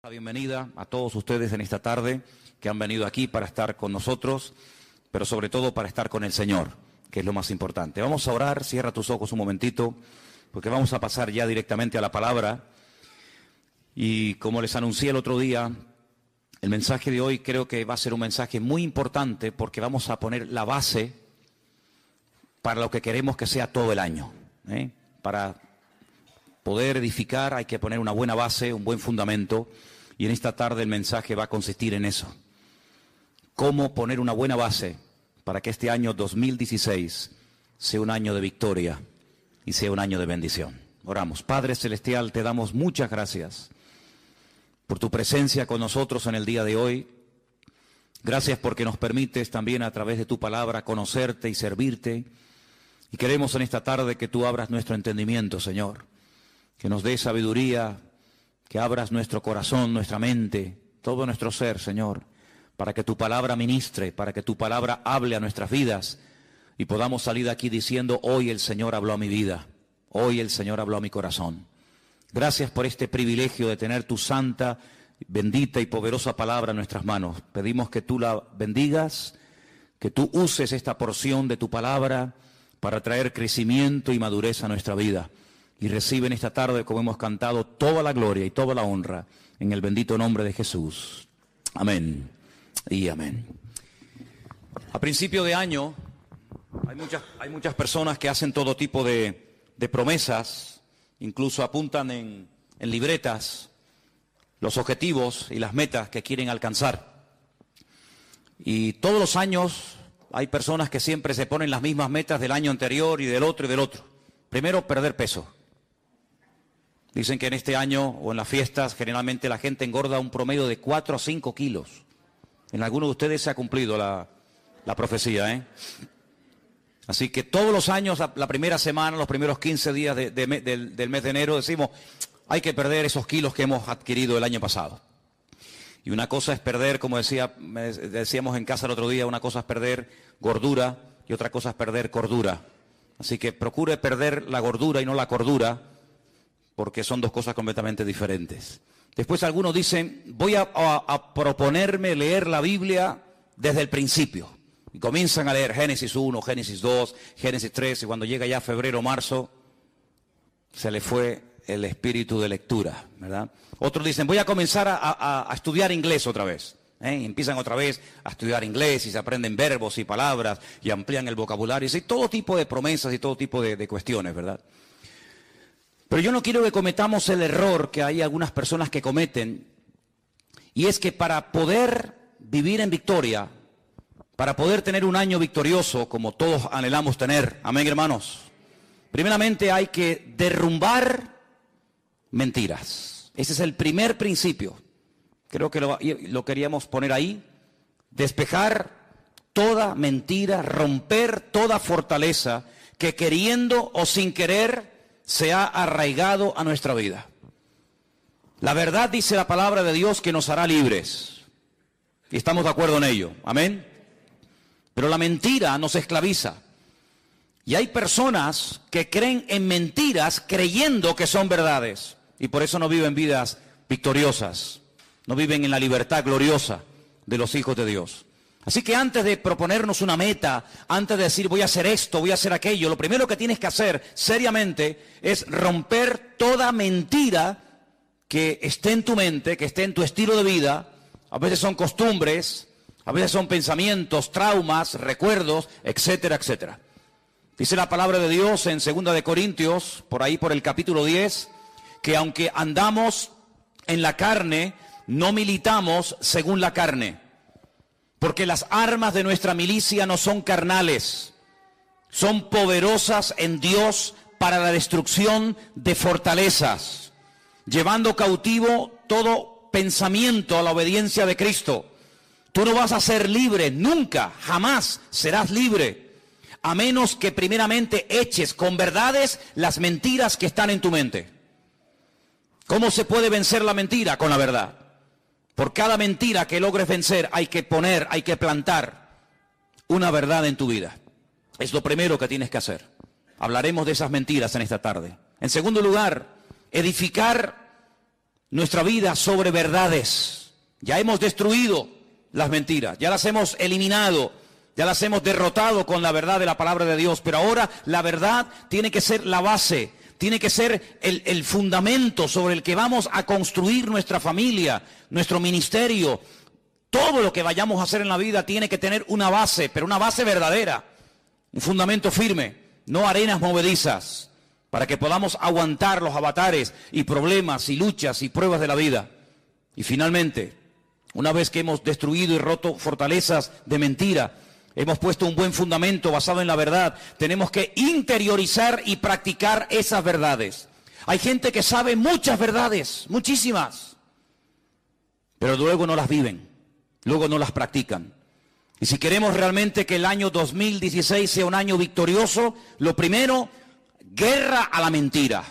La bienvenida a todos ustedes en esta tarde que han venido aquí para estar con nosotros, pero sobre todo para estar con el Señor, que es lo más importante. Vamos a orar, cierra tus ojos un momentito, porque vamos a pasar ya directamente a la palabra. Y como les anuncié el otro día, el mensaje de hoy creo que va a ser un mensaje muy importante porque vamos a poner la base para lo que queremos que sea todo el año. Para poder edificar hay que poner una buena base, un buen fundamento, y en esta tarde el mensaje va a consistir en eso. Cómo poner una buena base para que este año 2016 sea un año de victoria y sea un año de bendición. Oramos. Padre Celestial, te damos muchas gracias por tu presencia con nosotros en el día de hoy. Gracias porque nos permites también a través de tu palabra conocerte y servirte. Y queremos en esta tarde que tú abras nuestro entendimiento, Señor. Que nos des sabiduría, que abras nuestro corazón, nuestra mente, todo nuestro ser, Señor, para que tu palabra ministre, para que tu palabra hable a nuestras vidas y podamos salir de aquí diciendo, hoy el Señor habló a mi vida, hoy el Señor habló a mi corazón. Gracias por este privilegio de tener tu santa, bendita y poderosa palabra en nuestras manos. Pedimos que tú la bendigas, que tú uses esta porción de tu palabra para traer crecimiento y madurez a nuestra vida. Y reciben esta tarde, como hemos cantado, toda la gloria y toda la honra en el bendito nombre de Jesús. Amén y amén. A principio de año hay muchas personas que hacen todo tipo de promesas, incluso apuntan en libretas los objetivos y las metas que quieren alcanzar. Y todos los años hay personas que siempre se ponen las mismas metas del año anterior y del otro y del otro. Primero, perder peso. Dicen que en este año o en las fiestas generalmente la gente engorda un promedio de 4 a 5 kilos. En algunos de ustedes se ha cumplido la profecía, Así que todos los años, la primera semana, los primeros 15 días del mes de enero, decimos, hay que perder esos kilos que hemos adquirido el año pasado. Y una cosa es perder, como decíamos en casa el otro día, una cosa es perder gordura y otra cosa es perder cordura. Así que procure perder la gordura y no la cordura, porque son dos cosas completamente diferentes. Después algunos dicen, voy a proponerme leer la Biblia desde el principio. Y comienzan a leer Génesis 1, Génesis 2, Génesis 3, y cuando llega ya febrero, marzo, se le fue el espíritu de lectura, ¿verdad? Otros dicen, voy a comenzar a estudiar inglés otra vez. Y empiezan otra vez a estudiar inglés y se aprenden verbos y palabras y amplían el vocabulario. Y todo tipo de promesas y todo tipo de cuestiones, ¿verdad? Pero yo no quiero que cometamos el error que hay algunas personas que cometen, y es que para poder vivir en victoria, para poder tener un año victorioso, como todos anhelamos tener, amén hermanos, primeramente hay que derrumbar mentiras. Ese es el primer principio. Creo que lo queríamos poner ahí. Despejar toda mentira, romper toda fortaleza que queriendo o sin querer se ha arraigado a nuestra vida. La verdad dice la palabra de Dios que nos hará libres. Y estamos de acuerdo en ello. Amén. Pero la mentira nos esclaviza. Y hay personas que creen en mentiras creyendo que son verdades. Y por eso no viven vidas victoriosas. No viven en la libertad gloriosa de los hijos de Dios. Así que antes de proponernos una meta, antes de decir voy a hacer esto, voy a hacer aquello, lo primero que tienes que hacer seriamente es romper toda mentira que esté en tu mente, que esté en tu estilo de vida. A veces son costumbres, a veces son pensamientos, traumas, recuerdos, etcétera, etcétera. Dice la palabra de Dios en 2 de Corintios, por ahí por el capítulo 10, que aunque andamos en la carne, no militamos según la carne. Porque las armas de nuestra milicia no son carnales, son poderosas en Dios para la destrucción de fortalezas, llevando cautivo todo pensamiento a la obediencia de Cristo. Tú no vas a ser libre, nunca, jamás serás libre, a menos que primeramente eches con verdades las mentiras que están en tu mente. ¿Cómo se puede vencer la mentira? Con la verdad. Por cada mentira que logres vencer hay que plantar una verdad en tu vida. Es lo primero que tienes que hacer. Hablaremos de esas mentiras en esta tarde. En segundo lugar, edificar nuestra vida sobre verdades. Ya hemos destruido las mentiras, ya las hemos eliminado, ya las hemos derrotado con la verdad de la palabra de Dios, pero ahora la verdad tiene que ser la base, tiene que ser el fundamento sobre el que vamos a construir nuestra familia, nuestro ministerio. Todo lo que vayamos a hacer en la vida tiene que tener una base, pero una base verdadera, un fundamento firme, no arenas movedizas, para que podamos aguantar los avatares y problemas y luchas y pruebas de la vida. Y finalmente, una vez que hemos destruido y roto fortalezas de mentira, hemos puesto un buen fundamento basado en la verdad, tenemos que interiorizar y practicar esas verdades. Hay gente que sabe muchas verdades, muchísimas, pero luego no las viven, luego no las practican. Y si queremos realmente que el año 2016 sea un año victorioso, lo primero, guerra a la mentira.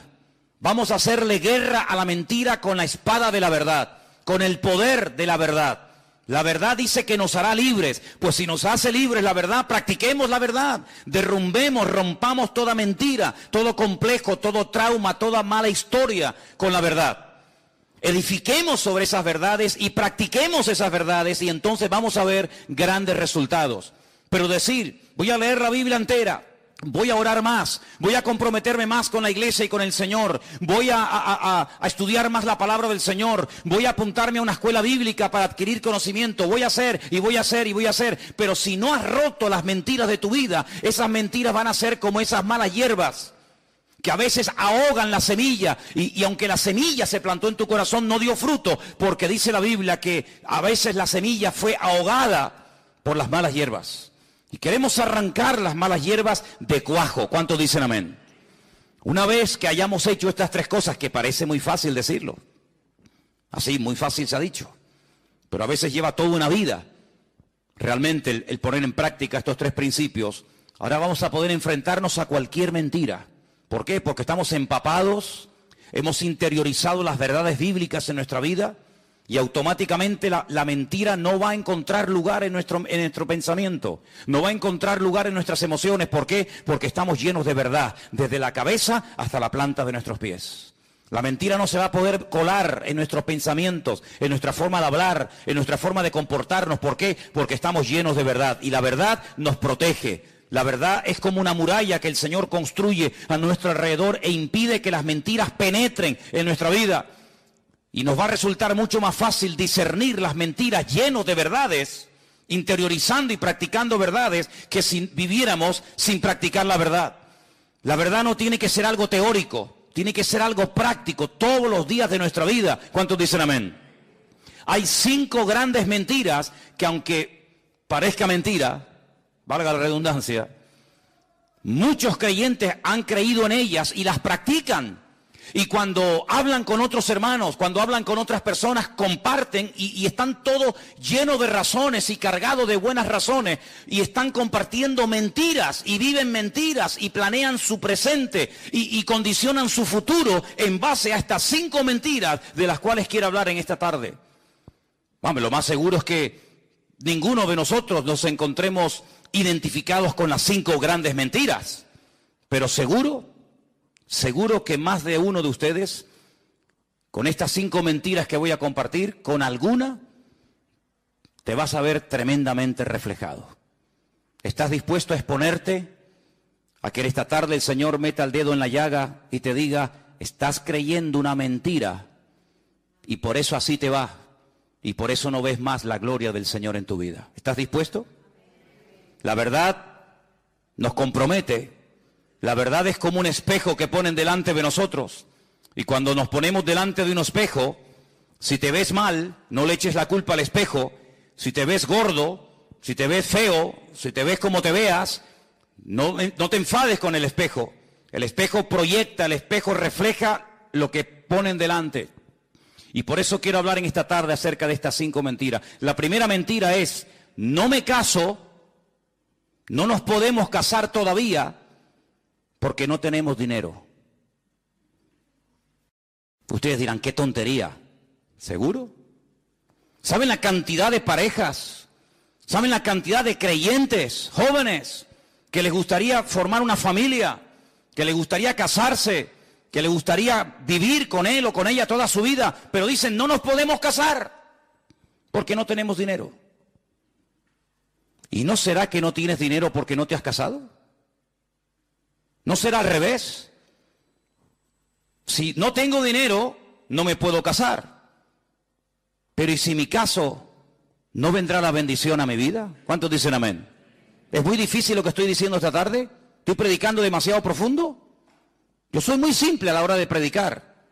Vamos a hacerle guerra a la mentira con la espada de la verdad, con el poder de la verdad. La verdad dice que nos hará libres. Pues si nos hace libres la verdad, practiquemos la verdad. Derrumbemos, rompamos toda mentira, todo complejo, todo trauma, toda mala historia con la verdad. Edifiquemos sobre esas verdades y practiquemos esas verdades y entonces vamos a ver grandes resultados. Pero decir, voy a leer la Biblia entera, voy a orar más, voy a comprometerme más con la iglesia y con el Señor, voy a estudiar más la palabra del Señor, voy a apuntarme a una escuela bíblica para adquirir conocimiento, voy a hacer y voy a hacer y voy a hacer. Pero si no has roto las mentiras de tu vida, esas mentiras van a ser como esas malas hierbas que a veces ahogan la semilla y aunque la semilla se plantó en tu corazón no dio fruto, porque dice la Biblia que a veces la semilla fue ahogada por las malas hierbas. Y queremos arrancar las malas hierbas de cuajo. ¿Cuántos dicen amén? Una vez que hayamos hecho estas tres cosas, que parece muy fácil decirlo, así muy fácil se ha dicho, pero a veces lleva toda una vida realmente el poner en práctica estos tres principios. Ahora vamos a poder enfrentarnos a cualquier mentira. ¿Por qué? Porque estamos empapados, hemos interiorizado las verdades bíblicas en nuestra vida y automáticamente la mentira no va a encontrar lugar en nuestro pensamiento, no va a encontrar lugar en nuestras emociones. ¿Por qué? Porque estamos llenos de verdad, desde la cabeza hasta la planta de nuestros pies. La mentira no se va a poder colar en nuestros pensamientos, en nuestra forma de hablar, en nuestra forma de comportarnos. ¿Por qué? Porque estamos llenos de verdad y la verdad nos protege. La verdad es como una muralla que el Señor construye a nuestro alrededor e impide que las mentiras penetren en nuestra vida. Y nos va a resultar mucho más fácil discernir las mentiras llenos de verdades, interiorizando y practicando verdades, que si viviéramos sin practicar la verdad. La verdad no tiene que ser algo teórico, tiene que ser algo práctico todos los días de nuestra vida. ¿Cuántos dicen amén? Hay 5 grandes mentiras que, aunque parezca mentira, valga la redundancia, muchos creyentes han creído en ellas y las practican. Y cuando hablan con otros hermanos, cuando hablan con otras personas, comparten y están todos llenos de razones y cargados de buenas razones. Y están compartiendo mentiras y viven mentiras y planean su presente y condicionan su futuro en base a estas 5 mentiras de las cuales quiero hablar en esta tarde. Vamos, lo más seguro es que ninguno de nosotros nos encontremos identificados con las 5 grandes mentiras, pero seguro que más de uno de ustedes, con estas 5 mentiras que voy a compartir, con alguna te vas a ver tremendamente reflejado. ¿Estás dispuesto a exponerte a que esta tarde el Señor meta el dedo en la llaga y te diga, estás creyendo una mentira y por eso así te va y por eso no ves más la gloria del Señor en tu vida? ¿Estás dispuesto? La verdad nos compromete. La verdad es como un espejo que ponen delante de nosotros. Y cuando nos ponemos delante de un espejo, si te ves mal, no le eches la culpa al espejo. Si te ves gordo, si te ves feo, si te ves como te veas, no te enfades con el espejo. El espejo proyecta, el espejo refleja lo que ponen delante. Y por eso quiero hablar en esta tarde acerca de estas 5 mentiras. La primera mentira es, no me caso, no nos podemos casar todavía porque no tenemos dinero. Ustedes dirán, qué tontería. ¿Seguro? ¿Saben la cantidad de parejas? ¿Saben la cantidad de creyentes, jóvenes, que les gustaría formar una familia, que les gustaría casarse, que le gustaría vivir con él o con ella toda su vida, pero dicen, no nos podemos casar porque no tenemos dinero. ¿Y no será que no tienes dinero porque no te has casado? ¿No será al revés? Si no tengo dinero, no me puedo casar. Pero ¿y si mi caso no vendrá la bendición a mi vida? ¿Cuántos dicen amén? ¿Es muy difícil lo que estoy diciendo esta tarde? ¿Estoy predicando demasiado profundo? Yo soy muy simple a la hora de predicar.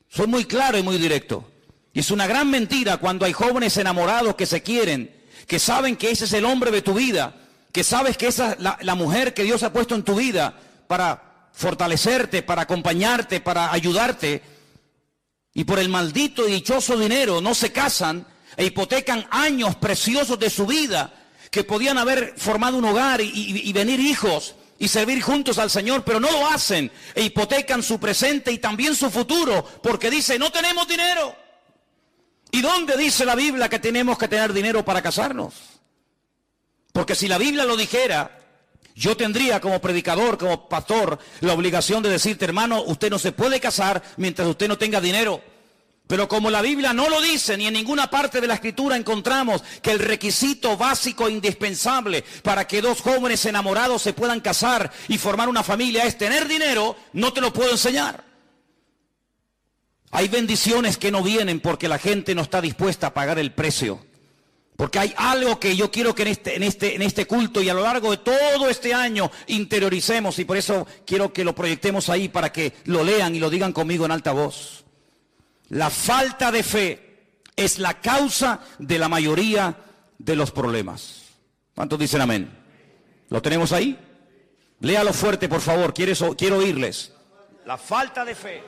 Soy muy claro y muy directo. Y es una gran mentira cuando hay jóvenes enamorados que se quieren, que saben que ese es el hombre de tu vida, que sabes que esa es la mujer que Dios ha puesto en tu vida para fortalecerte, para acompañarte, para ayudarte, y por el maldito y dichoso dinero no se casan e hipotecan años preciosos de su vida, que podían haber formado un hogar y venir hijos y servir juntos al Señor, pero no lo hacen e hipotecan su presente y también su futuro, porque dice, no tenemos dinero. ¿Y dónde dice la Biblia que tenemos que tener dinero para casarnos? Porque si la Biblia lo dijera, yo tendría como predicador, como pastor, la obligación de decirte, hermano, usted no se puede casar mientras usted no tenga dinero. Pero como la Biblia no lo dice, ni en ninguna parte de la Escritura encontramos que el requisito básico e indispensable para que dos jóvenes enamorados se puedan casar y formar una familia es tener dinero, no te lo puedo enseñar. Hay bendiciones que no vienen porque la gente no está dispuesta a pagar el precio. Porque hay algo que yo quiero que en este culto y a lo largo de todo este año interioricemos, y por eso quiero que lo proyectemos ahí para que lo lean y lo digan conmigo en alta voz. La falta de fe es la causa de la mayoría de los problemas. ¿Cuántos dicen amén? ¿Lo tenemos ahí? Léalo fuerte, por favor, quiero oírles. La falta de fe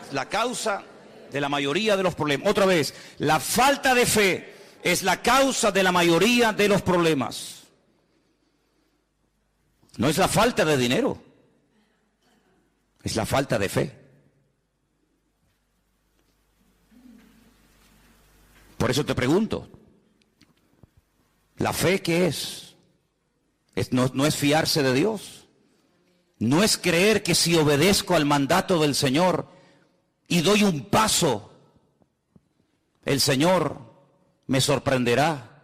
es la causa de la mayoría de los problemas. Otra vez, la falta de fe es la causa de la mayoría de los problemas. No es la falta de dinero, es la falta de fe. Por eso te pregunto, ¿la fe qué es? No es fiarse de Dios. No es creer que si obedezco al mandato del Señor y doy un paso, el Señor me sorprenderá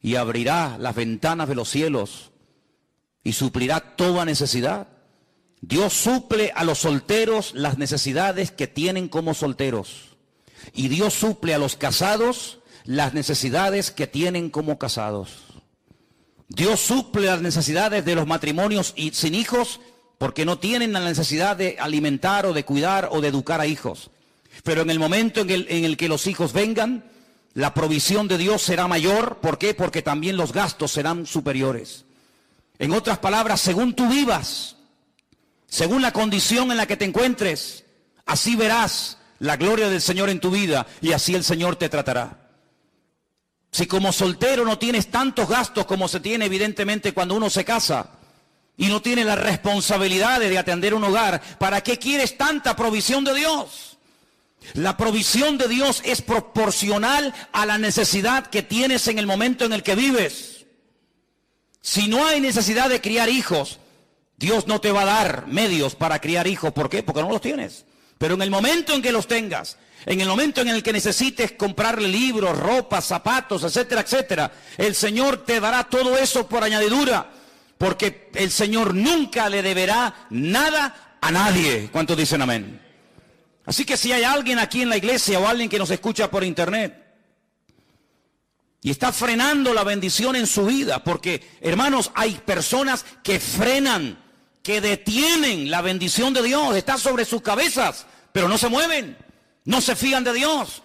y abrirá las ventanas de los cielos y suplirá toda necesidad. Dios suple a los solteros las necesidades que tienen como solteros. Y Dios suple a los casados las necesidades que tienen como casados. Dios suple las necesidades de los matrimonios y sin hijos porque no tienen la necesidad de alimentar o de cuidar o de educar a hijos. Pero en el momento en el que los hijos vengan, la provisión de Dios será mayor. ¿Por qué? Porque también los gastos serán superiores. En otras palabras, según tú vivas, según la condición en la que te encuentres, así verás la gloria del Señor en tu vida y así el Señor te tratará. Si como soltero no tienes tantos gastos como se tiene evidentemente cuando uno se casa y no tiene las responsabilidades de atender un hogar, ¿para qué quieres tanta provisión de Dios? La provisión de Dios es proporcional a la necesidad que tienes en el momento en el que vives. Si no hay necesidad de criar hijos, Dios no te va a dar medios para criar hijos. ¿Por qué? Porque no los tienes. Pero en el momento en que los tengas, en el momento en el que necesites comprarle libros, ropa, zapatos, etcétera, etcétera, el Señor te dará todo eso por añadidura, porque el Señor nunca le deberá nada a nadie. ¿Cuántos dicen amén? Así que si hay alguien aquí en la iglesia o alguien que nos escucha por internet y está frenando la bendición en su vida, porque hermanos, hay personas que frenan, que detienen la bendición de Dios, está sobre sus cabezas, pero no se mueven, no se fían de Dios,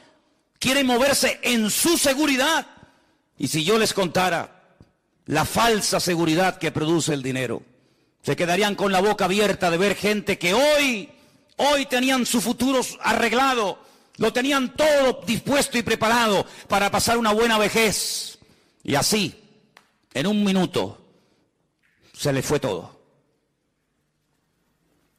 quieren moverse en su seguridad. Y si yo les contara la falsa seguridad que produce el dinero, se quedarían con la boca abierta de ver gente que hoy tenían su futuro arreglado, lo tenían todo dispuesto y preparado para pasar una buena vejez, y así, en un minuto, se les fue todo.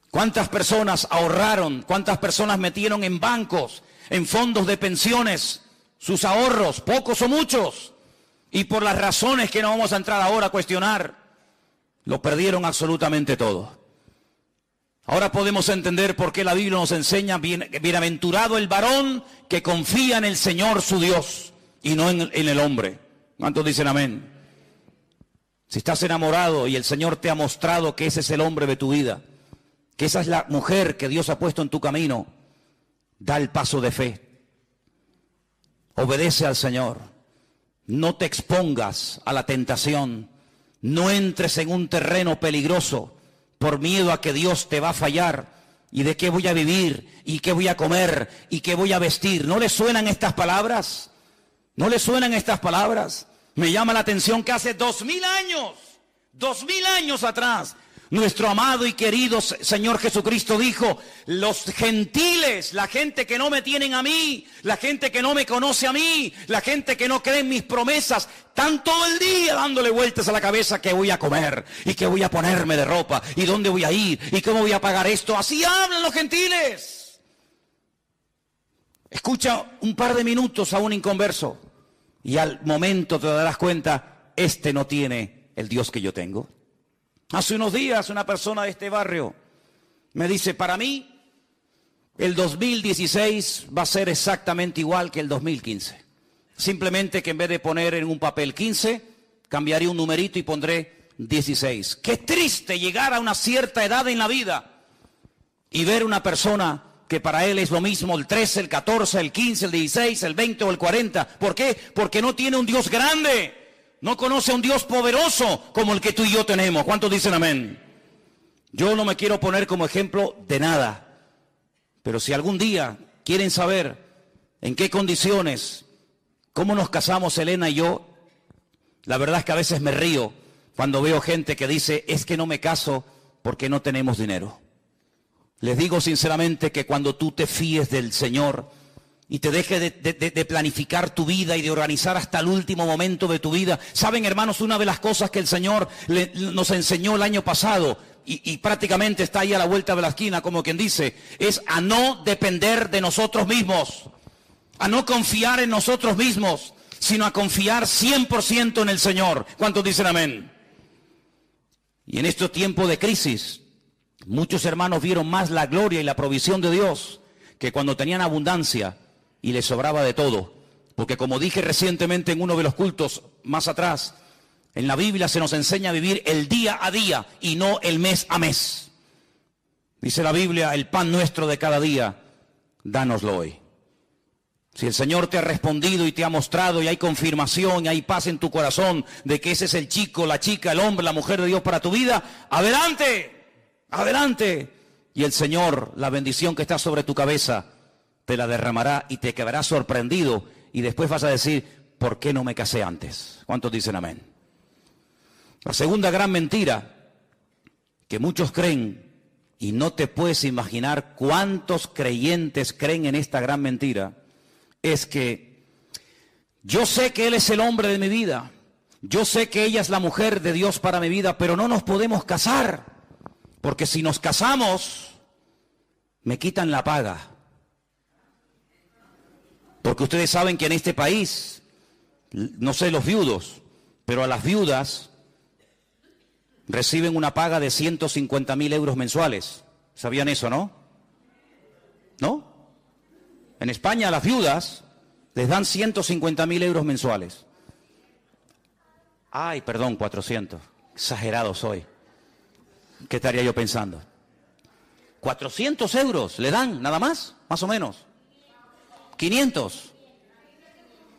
¿Cuántas personas ahorraron? ¿Cuántas personas metieron en bancos, en fondos de pensiones, sus ahorros, pocos o muchos? Y por las razones que no vamos a entrar ahora a cuestionar, lo perdieron absolutamente todo. Ahora podemos entender por qué la Biblia nos enseña, bienaventurado el varón que confía en el Señor su Dios y no en el hombre. ¿Cuántos dicen amén? Si estás enamorado y el Señor te ha mostrado que ese es el hombre de tu vida, que esa es la mujer que Dios ha puesto en tu camino, da el paso de fe. Obedece al Señor. No te expongas a la tentación. No entres en un terreno peligroso por miedo a que Dios te va a fallar. ¿Y de qué voy a vivir? ¿Y qué voy a comer? ¿Y qué voy a vestir? ¿No le suenan estas palabras? ¿No le suenan estas palabras? Me llama la atención que hace 2000 años atrás, nuestro amado y querido Señor Jesucristo dijo: los gentiles, la gente que no me tienen a mí, la gente que no me conoce a mí, la gente que no cree en mis promesas, están todo el día dándole vueltas a la cabeza qué voy a comer, y qué voy a ponerme de ropa, y dónde voy a ir, y cómo voy a pagar esto. Así hablan los gentiles. Escucha un par de minutos a un inconverso, y al momento te darás cuenta, este no tiene el Dios que yo tengo. Hace unos días una persona de este barrio me dice: para mí el 2016 va a ser exactamente igual que el 2015. Simplemente que en vez de poner en un papel 15, cambiaré un numerito y pondré 16. Qué triste llegar a una cierta edad en la vida y ver una persona que para él es lo mismo el 13, el 14, el 15, el 16, el 20 o el 40. ¿Por qué? Porque no tiene un Dios grande. No conoce a un Dios poderoso como el que tú y yo tenemos. ¿Cuántos dicen amén? Yo no me quiero poner como ejemplo de nada. Pero si algún día quieren saber en qué condiciones, cómo nos casamos Elena y yo, la verdad es que a veces me río cuando veo gente que dice: es que no me caso porque no tenemos dinero. Les digo sinceramente que cuando tú te fíes del Señor y te dejes de planificar tu vida y de organizar hasta el último momento de tu vida. Saben, hermanos, una de las cosas que el Señor nos enseñó el año pasado, y prácticamente está ahí a la vuelta de la esquina, como quien dice, es a no depender de nosotros mismos, a no confiar en nosotros mismos, sino a confiar 100% en el Señor. ¿Cuántos dicen amén? Y en estos tiempos de crisis, muchos hermanos vieron más la gloria y la provisión de Dios que cuando tenían abundancia y les sobraba de todo. Porque como dije recientemente en uno de los cultos más atrás, en la Biblia se nos enseña a vivir el día a día y no el mes a mes. Dice la Biblia: el pan nuestro de cada día, dánoslo hoy. Si el Señor te ha respondido y te ha mostrado y hay confirmación y hay paz en tu corazón de que ese es el chico, la chica, el hombre, la mujer de Dios para tu vida, adelante, adelante. Y el Señor, la bendición que está sobre tu cabeza, te la derramará y te quedarás sorprendido. Y después vas a decir: ¿por qué no me casé antes? ¿Cuántos dicen amén? La segunda gran mentira que muchos creen, y no te puedes imaginar cuántos creyentes creen en esta gran mentira, es que yo sé que Él es el hombre de mi vida, yo sé que ella es la mujer de Dios para mi vida, pero no nos podemos casar, porque si nos casamos, me quitan la paga. Porque ustedes saben que en este país, no sé los viudos, pero a las viudas reciben una paga de 150.000 euros mensuales. ¿Sabían eso, no? ¿No? En España a las viudas les dan 150.000 euros mensuales. Ay, perdón, 400. Exagerado soy. ¿Qué estaría yo pensando? 400 euros le dan, nada más o menos. 500.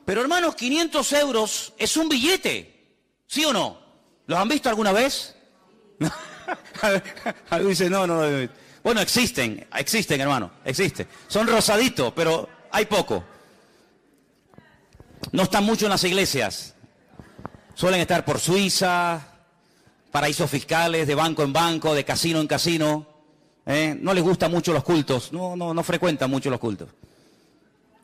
Pero hermanos, 500 euros es un billete, ¿sí o no? ¿Los han visto alguna vez? Dice, no. Bueno, existen, hermano, existen. Son rosaditos, pero hay poco. No están mucho en las iglesias. Suelen estar por Suiza, paraísos fiscales, de banco en banco, de casino en casino. No les gustan mucho los cultos, no frecuentan mucho los cultos.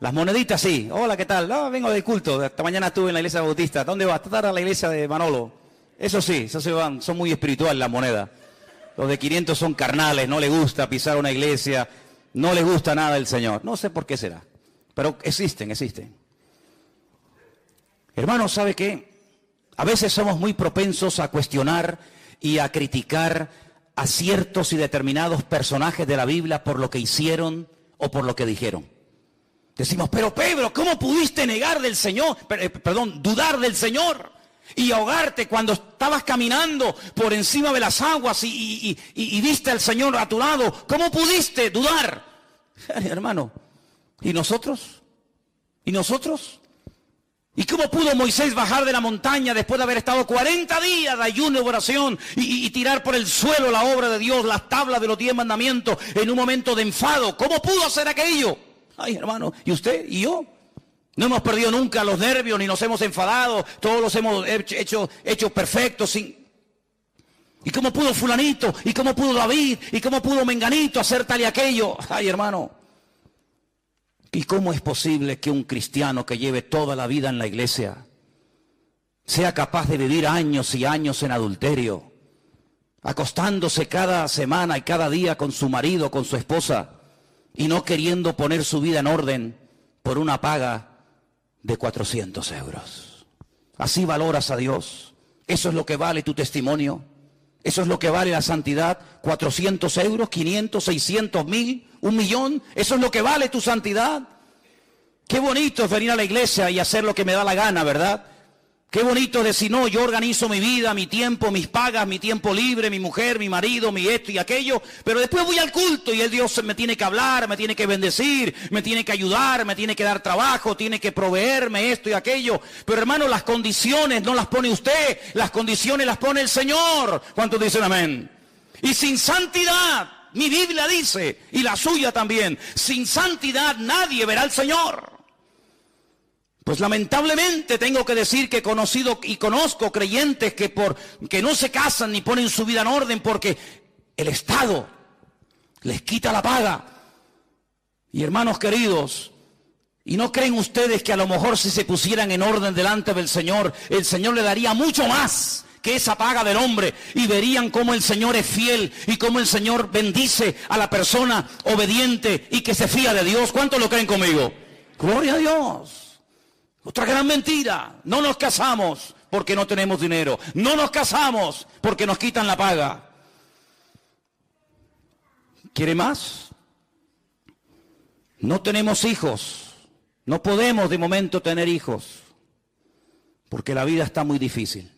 Las moneditas sí. Hola, ¿qué tal? No, vengo del culto. Esta mañana estuve en la iglesia bautista. ¿Dónde vas? Estar a la iglesia de Manolo. Eso sí, eso se van. Son muy espirituales las monedas. Los de 500 son carnales. No les gusta pisar una iglesia. No les gusta nada el Señor. No sé por qué será. Pero existen. Hermanos, ¿sabe qué? A veces somos muy propensos a cuestionar y a criticar a ciertos y determinados personajes de la Biblia por lo que hicieron o por lo que dijeron. Decimos, pero Pedro, ¿cómo pudiste negar del Señor? Dudar del Señor y ahogarte cuando estabas caminando por encima de las aguas y viste al Señor a tu lado? ¿Cómo pudiste dudar? Hermano, ¿y nosotros? ¿Y nosotros? ¿Y cómo pudo Moisés bajar de la montaña después de haber estado 40 días de ayuno y oración y tirar por el suelo la obra de Dios, las tablas de los 10 mandamientos en un momento de enfado? ¿Cómo pudo hacer aquello? Ay, hermano, ¿y usted y yo? No hemos perdido nunca los nervios ni nos hemos enfadado, todos los hemos hecho perfectos. ¿Y cómo pudo fulanito? ¿Y cómo pudo David? ¿Y cómo pudo menganito hacer tal y aquello? Ay, hermano. ¿Y cómo es posible que un cristiano que lleve toda la vida en la iglesia sea capaz de vivir años y años en adulterio, acostándose cada semana y cada día con su marido, con su esposa, y no queriendo poner su vida en orden por una paga de 400 euros? ¿Así valoras a Dios? ¿Eso es lo que vale tu testimonio? ¿Eso es lo que vale la santidad? ¿400 euros? ¿500? ¿600? ¿1000? ¿1 millón? ¿Eso es lo que vale tu santidad? Qué bonito es venir a la iglesia y hacer lo que me da la gana, ¿verdad? Qué bonito es decir, no, yo organizo mi vida, mi tiempo, mis pagas, mi tiempo libre, mi mujer, mi marido, mi esto y aquello, pero después voy al culto y el Dios me tiene que hablar, me tiene que bendecir, me tiene que ayudar, me tiene que dar trabajo, tiene que proveerme esto y aquello. Pero hermano, las condiciones no las pone usted, las condiciones las pone el Señor. ¿Cuántos dicen amén? Y sin santidad, mi Biblia dice, y la suya también, sin santidad nadie verá al Señor. Pues lamentablemente tengo que decir que he conocido y conozco creyentes que no se casan ni ponen su vida en orden porque el Estado les quita la paga. Y hermanos queridos, ¿y no creen ustedes que a lo mejor si se pusieran en orden delante del Señor, el Señor le daría mucho más que esa paga del hombre? Y verían cómo el Señor es fiel y cómo el Señor bendice a la persona obediente y que se fía de Dios. ¿Cuántos lo creen conmigo? Gloria a Dios. Otra gran mentira, no nos casamos porque no tenemos dinero, no nos casamos porque nos quitan la paga. ¿Quiere más? No tenemos hijos, no podemos de momento tener hijos, porque la vida está muy difícil.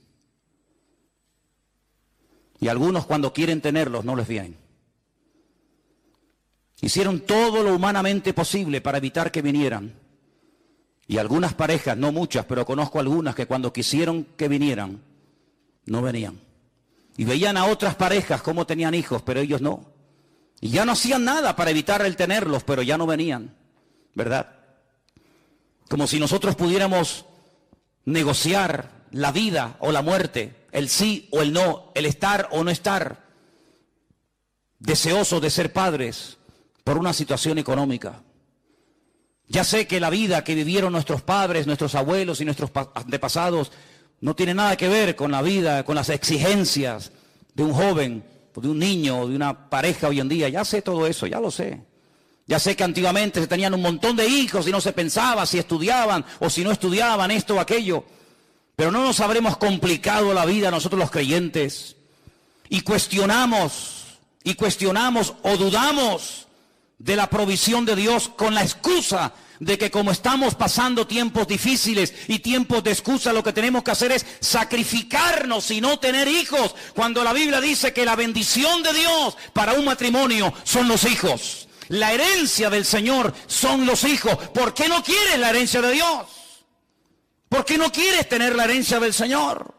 Y algunos cuando quieren tenerlos no les vienen. Hicieron todo lo humanamente posible para evitar que vinieran. Y algunas parejas, no muchas, pero conozco algunas que cuando quisieron que vinieran, no venían. Y veían a otras parejas cómo tenían hijos, pero ellos no. Y ya no hacían nada para evitar el tenerlos, pero ya no venían, ¿verdad? Como si nosotros pudiéramos negociar la vida o la muerte, el sí o el no, el estar o no estar, deseosos de ser padres por una situación económica. Ya sé que la vida que vivieron nuestros padres, nuestros abuelos y nuestros antepasados no tiene nada que ver con la vida, con las exigencias de un joven, de un niño, de una pareja hoy en día. Ya sé todo eso, ya lo sé. Ya sé que antiguamente se tenían un montón de hijos y no se pensaba si estudiaban o si no estudiaban esto o aquello. Pero no nos habremos complicado la vida nosotros los creyentes y cuestionamos o dudamos de la provisión de Dios con la excusa de que como estamos pasando tiempos difíciles y tiempos de excusa, lo que tenemos que hacer es sacrificarnos y no tener hijos, cuando la Biblia dice que la bendición de Dios para un matrimonio son los hijos. La herencia del Señor son los hijos. ¿Por qué no quieres la herencia de Dios? ¿Por qué no quieres tener la herencia del Señor?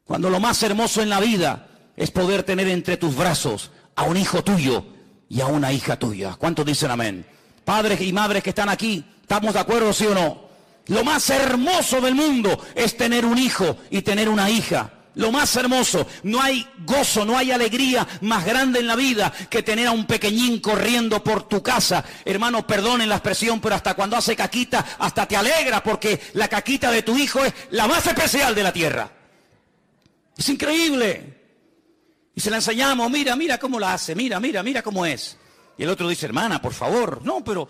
Cuando lo más hermoso en la vida es poder tener entre tus brazos a un hijo tuyo y a una hija tuya. ¿Cuántos dicen amén? Padres y madres que están aquí, ¿estamos de acuerdo, sí o no? Lo más hermoso del mundo es tener un hijo y tener una hija. Lo más hermoso. No hay gozo, no hay alegría más grande en la vida que tener a un pequeñín corriendo por tu casa. Hermano, perdonen la expresión, pero hasta cuando hace caquita, hasta te alegra porque la caquita de tu hijo es la más especial de la tierra. Es increíble. Y se la enseñamos, mira cómo la hace, mira cómo es. Y el otro dice, hermana, por favor. No, pero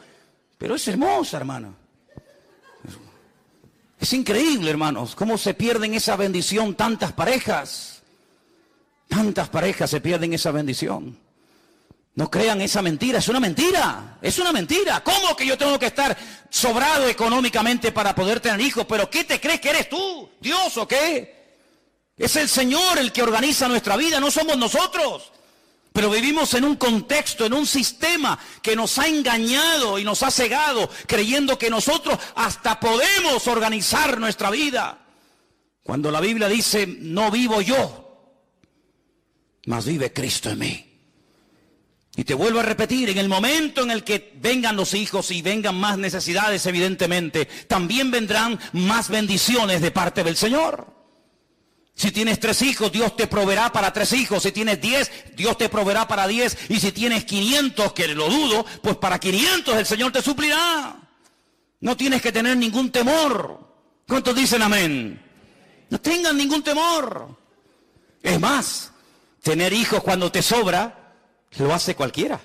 es hermosa, hermana. Es increíble, hermanos, cómo se pierden esa bendición tantas parejas. Tantas parejas se pierden esa bendición. No crean esa mentira, es una mentira, es una mentira. ¿Cómo que yo tengo que estar sobrado económicamente para poder tener hijos? ¿Pero qué te crees que eres tú? ¿Dios o qué? Es el Señor el que organiza nuestra vida, no somos nosotros. Pero vivimos en un contexto, en un sistema que nos ha engañado y nos ha cegado, creyendo que nosotros hasta podemos organizar nuestra vida. Cuando la Biblia dice, no vivo yo, mas vive Cristo en mí. Y te vuelvo a repetir, en el momento en el que vengan los hijos y vengan más necesidades, evidentemente, también vendrán más bendiciones de parte del Señor. Si tienes 3 hijos, Dios te proveerá para 3 hijos. Si tienes 10, Dios te proveerá para 10. Y si tienes 500, que lo dudo, pues para 500 el Señor te suplirá. No tienes que tener ningún temor. ¿Cuántos dicen amén? No tengan ningún temor. Es más, tener hijos cuando te sobra, lo hace cualquiera.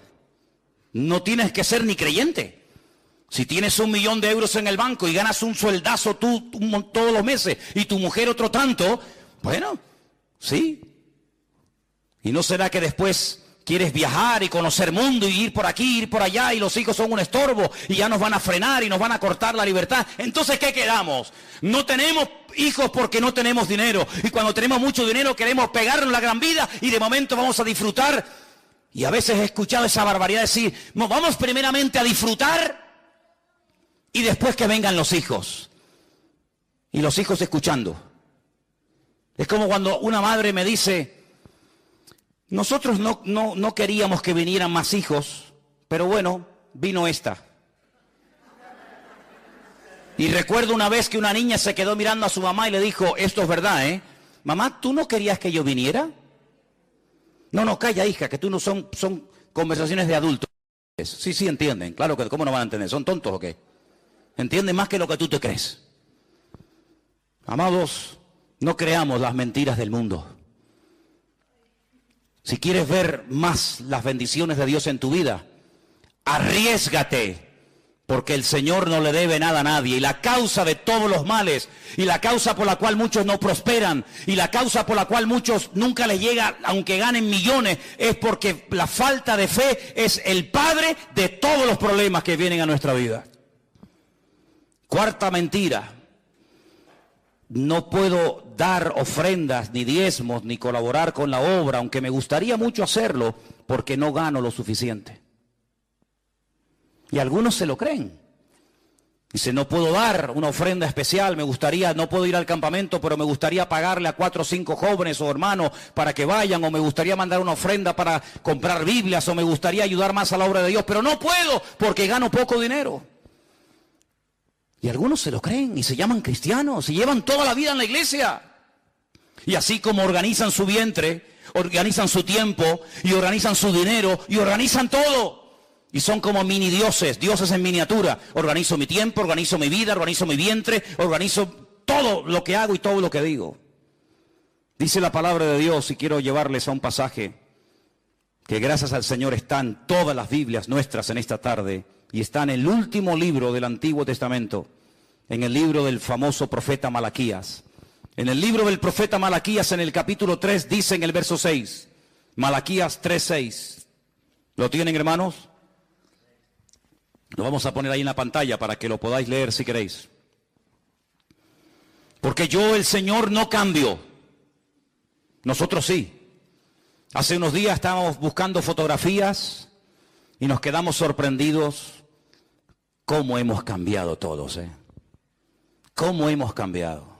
No tienes que ser ni creyente. Si tienes 1 millón de euros en el banco y ganas un sueldazo tú todos los meses y tu mujer otro tanto, bueno, sí. ¿Y no será que después quieres viajar y conocer mundo y ir por aquí, ir por allá y los hijos son un estorbo y ya nos van a frenar y nos van a cortar la libertad? Entonces, ¿qué quedamos? No tenemos hijos porque no tenemos dinero. Y cuando tenemos mucho dinero queremos pegarnos la gran vida y de momento vamos a disfrutar. Y a veces he escuchado esa barbaridad decir, no, vamos primeramente a disfrutar y después que vengan los hijos. Y los hijos escuchando. Es como cuando una madre me dice, nosotros no queríamos que vinieran más hijos, pero bueno, vino esta. Y recuerdo una vez que una niña se quedó mirando a su mamá y le dijo, esto es verdad, ¿eh? Mamá, ¿tú no querías que yo viniera? No, calla, hija, que tú no son conversaciones de adultos. Sí, entienden. Claro que, ¿cómo no van a entender? ¿Son tontos o qué? Entienden más que lo que tú te crees. Amados, no creamos las mentiras del mundo. Si quieres ver más las bendiciones de Dios en tu vida, arriésgate. Porque el Señor no le debe nada a nadie. Y la causa de todos los males, y la causa por la cual muchos no prosperan, y la causa por la cual muchos nunca les llega, aunque ganen millones, es porque la falta de fe es el padre de todos los problemas que vienen a nuestra vida. Cuarta mentira. No puedo dar ofrendas, ni diezmos, ni colaborar con la obra, aunque me gustaría mucho hacerlo, porque no gano lo suficiente. Y algunos se lo creen. Dice, no puedo dar una ofrenda especial, no puedo ir al campamento, pero me gustaría pagarle a 4 o 5 jóvenes o hermanos para que vayan, o me gustaría mandar una ofrenda para comprar Biblias, o me gustaría ayudar más a la obra de Dios, pero no puedo porque gano poco dinero. Y algunos se lo creen y se llaman cristianos y llevan toda la vida en la iglesia. Y así como organizan su vientre, organizan su tiempo y organizan su dinero y organizan todo. Y son como mini dioses, dioses en miniatura. Organizo mi tiempo, organizo mi vida, organizo mi vientre, organizo todo lo que hago y todo lo que digo. Dice la palabra de Dios, y quiero llevarles a un pasaje que gracias al Señor están todas las Biblias nuestras en esta tarde, y está en el último libro del Antiguo Testamento, en el libro del famoso profeta Malaquías. En el libro del profeta Malaquías, en el capítulo 3, dice en el verso 6, Malaquías 3:6. ¿Lo tienen, hermanos? Lo vamos a poner ahí en la pantalla para que lo podáis leer si queréis. Porque yo, el Señor, no cambio. Nosotros sí. Hace unos días estábamos buscando fotografías y nos quedamos sorprendidos cómo hemos cambiado todos, ¿eh? Cómo hemos cambiado.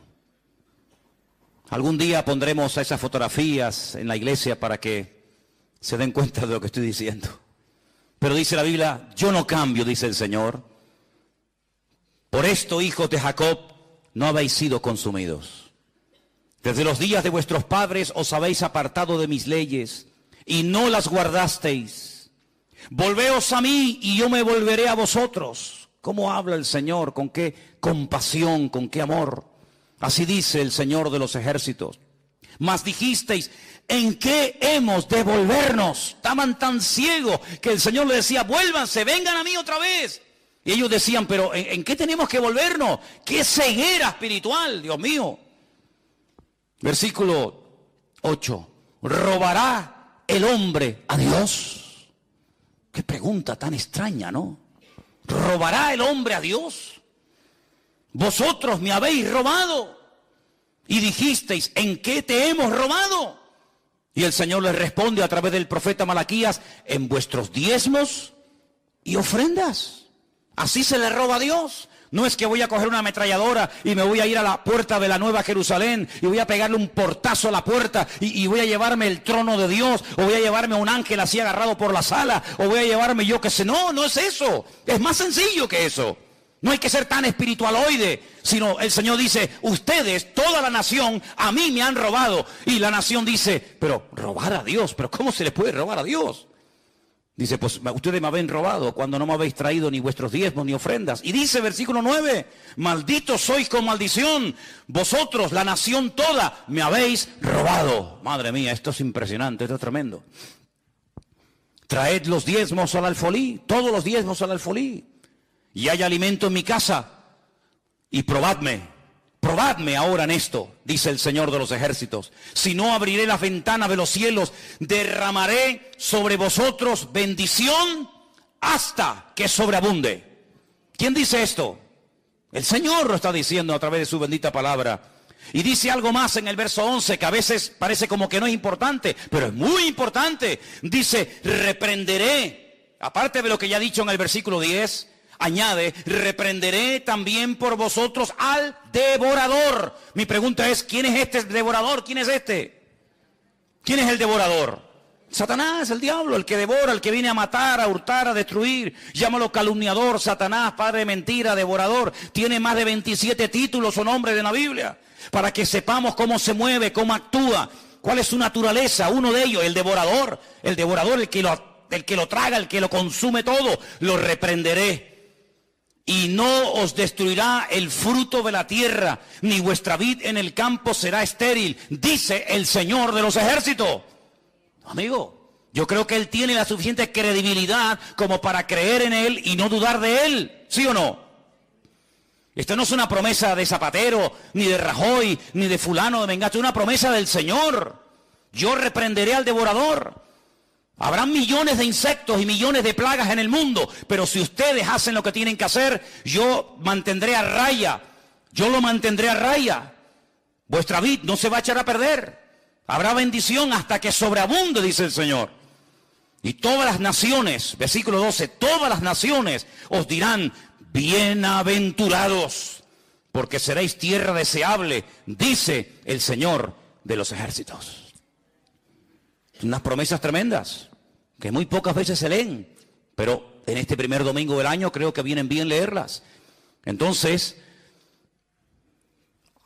Algún día pondremos esas fotografías en la iglesia para que se den cuenta de lo que estoy diciendo. Pero dice la Biblia, yo no cambio, dice el Señor. Por esto, hijos de Jacob, no habéis sido consumidos. Desde los días de vuestros padres os habéis apartado de mis leyes y no las guardasteis. Volveos a mí y yo me volveré a vosotros. ¿Cómo habla el Señor? ¿Con qué compasión? ¿Con qué amor? Así dice el Señor de los ejércitos. Mas dijisteis, ¿en qué hemos de volvernos? Estaban tan ciegos que el Señor les decía, vuélvanse, vengan a mí otra vez. Y ellos decían, pero ¿en qué tenemos que volvernos? ¡Qué ceguera espiritual, Dios mío! Versículo 8. ¿robará el hombre a Dios? Qué pregunta tan extraña, ¿no? ¿Robará el hombre a Dios? Vosotros me habéis robado. Y dijisteis, ¿en qué te hemos robado? Y el Señor les responde a través del profeta Malaquías, en vuestros diezmos y ofrendas. Así se le roba a Dios. No es que voy a coger una ametralladora y me voy a ir a la puerta de la Nueva Jerusalén y voy a pegarle un portazo a la puerta y voy a llevarme el trono de Dios, o voy a llevarme a un ángel así agarrado por la sala, o voy a llevarme yo que sé. No, no es eso. Es más sencillo que eso. No hay que ser tan espiritualoide, sino el Señor dice, ustedes, toda la nación, a mí me han robado. Y la nación dice, pero robar a Dios, pero ¿cómo se le puede robar a Dios? Dice, pues ustedes me habéis robado cuando no me habéis traído ni vuestros diezmos ni ofrendas. Y dice versículo 9, malditos sois con maldición, vosotros, la nación toda, me habéis robado. Madre mía, esto es impresionante, esto es tremendo. Traed los diezmos al alfolí, todos los diezmos al alfolí. Y hay alimento en mi casa, y probadme ahora en esto, dice el Señor de los ejércitos. Si no, abriré las ventanas de los cielos, derramaré sobre vosotros bendición hasta que sobreabunde. ¿Quién dice esto? El Señor lo está diciendo a través de su bendita palabra. Y dice algo más en el verso 11, que a veces parece como que no es importante, pero es muy importante. Dice, reprenderé, aparte de lo que ya ha dicho en el versículo 10, añade, reprenderé también por vosotros al devorador. Mi pregunta es, ¿quién es este devorador? ¿Quién es este? ¿Quién es el devorador? Satanás, el diablo, el que devora, el que viene a matar, a hurtar, a destruir. Llámalo calumniador, Satanás, padre de mentira, devorador. Tiene más de 27 títulos o nombres en la Biblia, para que sepamos cómo se mueve, cómo actúa, cuál es su naturaleza. Uno de ellos, el devorador, el que lo traga, el que lo consume todo. Lo reprenderé. Y no os destruirá el fruto de la tierra, ni vuestra vid en el campo será estéril, dice el Señor de los ejércitos. Amigo, yo creo que Él tiene la suficiente credibilidad como para creer en Él y no dudar de Él, ¿sí o no? Esto no es una promesa de Zapatero, ni de Rajoy, ni de fulano de Mengacho, es una promesa del Señor. Yo reprenderé al devorador. Habrá millones de insectos y millones de plagas en el mundo, pero si ustedes hacen lo que tienen que hacer, yo mantendré a raya, yo lo mantendré a raya. Vuestra vid no se va a echar a perder. Habrá bendición hasta que sobreabunde, dice el Señor. Y todas las naciones, versículo 12, todas las naciones os dirán, bienaventurados, porque seréis tierra deseable, dice el Señor de los ejércitos. Unas promesas tremendas, que muy pocas veces se leen, pero en este primer domingo del año creo que vienen bien leerlas. Entonces,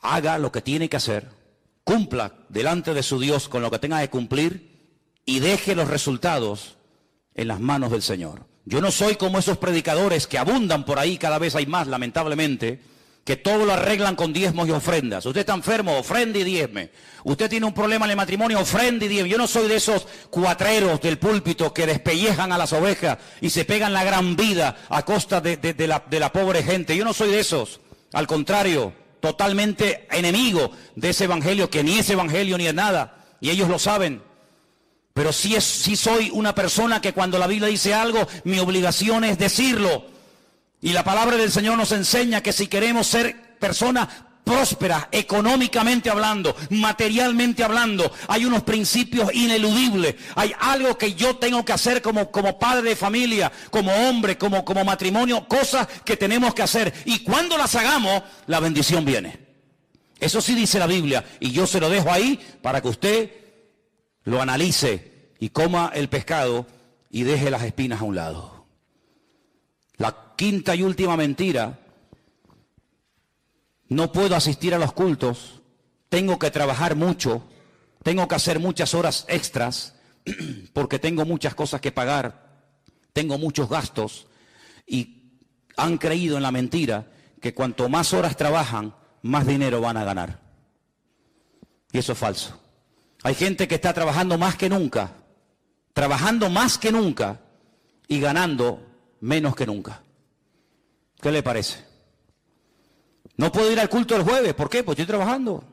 haga lo que tiene que hacer, cumpla delante de su Dios con lo que tenga que cumplir y deje los resultados en las manos del Señor. Yo no soy como esos predicadores que abundan por ahí, cada vez hay más, lamentablemente, que todo lo arreglan con diezmos y ofrendas. Usted está enfermo, ofrende y diezme. Usted tiene un problema en el matrimonio, ofrende y diezme. Yo no soy de esos cuatreros del púlpito que despellejan a las ovejas y se pegan la gran vida a costa de la pobre gente. Yo no soy de esos. Al contrario, totalmente enemigo de ese evangelio, que ni es evangelio ni es nada. Y ellos lo saben. Pero sí soy una persona que cuando la Biblia dice algo, mi obligación es decirlo. Y la palabra del Señor nos enseña que si queremos ser personas prósperas, económicamente hablando, materialmente hablando, hay unos principios ineludibles. Hay algo que yo tengo que hacer como padre de familia, como hombre, como matrimonio, cosas que tenemos que hacer. Y cuando las hagamos, la bendición viene. Eso sí dice la Biblia. Y yo se lo dejo ahí para que usted lo analice y coma el pescado y deje las espinas a un lado. La quinta y última mentira: no puedo asistir a los cultos, tengo que trabajar mucho, tengo que hacer muchas horas extras, porque tengo muchas cosas que pagar, tengo muchos gastos, y han creído en la mentira que cuanto más horas trabajan, más dinero van a ganar. Y eso es falso. Hay gente que está trabajando más que nunca y ganando menos que nunca. ¿Qué le parece? No puedo ir al culto el jueves. ¿Por qué? Pues estoy trabajando.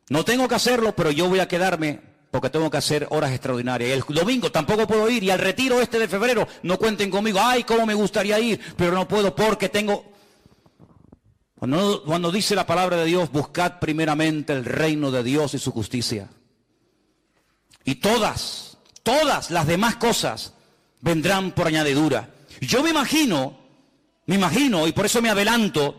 No tengo que hacerlo, pero yo voy a quedarme porque tengo que hacer horas extraordinarias. Y el domingo tampoco puedo ir, y al retiro de febrero no cuenten conmigo. Ay, cómo me gustaría ir, pero no puedo porque tengo... Cuando dice la palabra de Dios, buscad primeramente el reino de Dios y su justicia. Y todas las demás cosas vendrán por añadidura. Yo me imagino, y por eso me adelanto,